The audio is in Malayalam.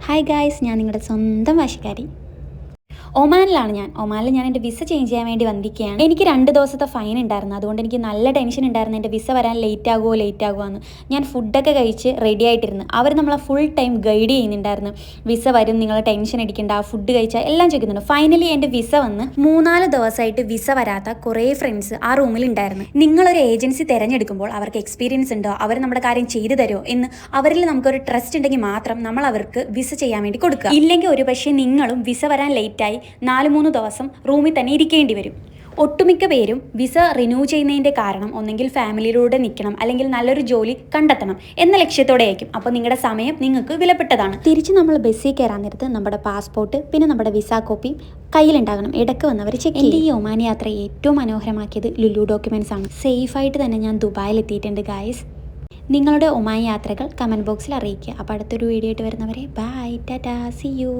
ഹായ് ഗായ്സ്, ഞാൻ നിങ്ങളുടെ സ്വന്തം ഭാഷക്കാരി. ഒമാനിലാണ് ഒമാനിൽ ഞാൻ എൻ്റെ വിസ ചേഞ്ച് ചെയ്യാൻ വേണ്ടി വന്നിരിക്കുകയാണ്. എനിക്ക് 2 ദിവസത്തെ ഫൈൻ ഉണ്ടായിരുന്നു. അതുകൊണ്ട് എനിക്ക് നല്ല ടെൻഷൻ ഉണ്ടായിരുന്നു, എൻ്റെ വിസ വരാൻ ലേറ്റ് ആകുമോ എന്ന്. ഞാൻ ഫുഡൊക്കെ കഴിച്ച് റെഡി ആയിട്ടിരുന്നു. അവർ നമ്മളെ ഫുൾ ടൈം ഗൈഡ് ചെയ്യുന്നുണ്ടായിരുന്നു. വിസ വരും, നിങ്ങൾ ടെൻഷൻ അടിക്കേണ്ട, ഫുഡ് കഴിച്ചാൽ എല്ലാം ചോദിക്കുന്നുണ്ട്. ഫൈനലി എൻ്റെ വിസ വന്ന് 3-4 ദിവസമായിട്ട് വിസ വരാത്ത കുറേ ഫ്രണ്ട്സ് ആ റൂമിലുണ്ടായിരുന്നു. നിങ്ങളൊരു ഏജൻസി തിരഞ്ഞെടുക്കുമ്പോൾ അവർക്ക് എക്സ്പീരിയൻസ് ഉണ്ടോ, അവർ നമ്മുടെ കാര്യം ചെയ്തു തരുമോ എന്ന് അവരിൽ നമുക്കൊരു ട്രസ്റ്റ് ഉണ്ടെങ്കിൽ മാത്രം നമ്മൾ അവർക്ക് വിസ ചെയ്യാൻ വേണ്ടി കൊടുക്കുക. ഇല്ലെങ്കിൽ ഒരു പക്ഷേ നിങ്ങളും വിസ വരാൻ ലേറ്റായി 4-3 ദിവസം റൂമിൽ തന്നെ ഇരിക്കേണ്ടി വരും. ഒട്ടുമിക്ക പേരും വിസ റിന്യൂ ചെയ്യുന്നതിൻ്റെ കാരണം ഒന്നെങ്കിൽ ഫാമിലിയിലൂടെ നിൽക്കണം, അല്ലെങ്കിൽ നല്ലൊരു ജോലി കണ്ടെത്തണം എന്ന ലക്ഷ്യത്തോടെ ആയിരിക്കും. അപ്പോൾ നിങ്ങളുടെ സമയം നിങ്ങൾക്ക് വിലപ്പെട്ടതാണ്. തിരിച്ച് നമ്മൾ ബസ്സിൽ കയറാൻ നേരത്ത് നമ്മുടെ പാസ്പോർട്ട് പിന്നെ നമ്മുടെ വിസ കോപ്പി കയ്യിലുണ്ടാകണം. ഇടയ്ക്ക് വന്നവർ ചെക്ക് ചെയ്യും. എൻ്റെ ഈ ഒമാൻ യാത്ര ഏറ്റവും മനോഹരമാക്കിയത് ലുലു ഡോക്യുമെൻറ്റ്സ് ആണ്. സേഫായിട്ട് തന്നെ ഞാൻ ദുബായിൽ എത്തിയിട്ടുണ്ട് ഗായ്സ്. നിങ്ങളുടെ ഒമാൻ യാത്രകൾ കമൻറ്റ് ബോക്സിൽ അറിയിക്കുക. അപ്പോൾ അടുത്തൊരു വീഡിയോ ആയിട്ട് വരുന്നവരെ ബൈ, ടാറ്റാ, സീ യു.